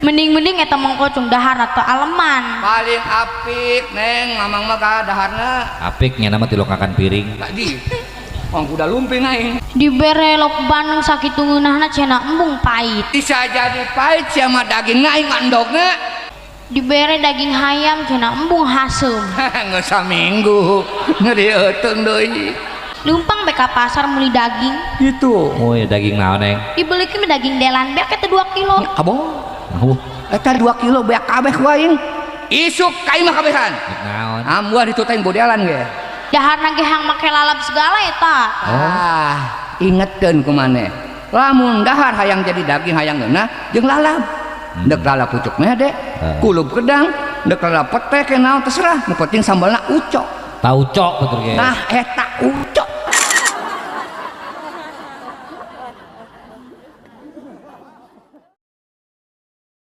Mending eta mengkocung dahar atau aleman. Paling apik neng mamang mah daharna apiknya nama tilokakan piring tadi orang kuda lumping aing Dibere lok Bandung sakit ngeunahna cenah embung pahit. bisa jadi pahit sama daging aing andogna Dibere daging hayam cenah embung hasem. nggak saminggu ngeri euteung deui Lumpang beka pasar muli daging. gitu oh ya daging naon neng Dibeli ke daging delan beak eta 2 kilo. abo eta 2 kilo beak kabeh ku aing isuk ka imah kabehan naon ambuah ditutain bodelan ge Daharna ge hang make lalap segala eta. Ingetkeun ku maneh lamun dahar hayang jadi daging hayang geunah jeung lalap dek lalap pucuk mah dek kulub gedang dek lalap pete ke naon terserah nu penting sambalna ucok tauco betul ge nah eta ucok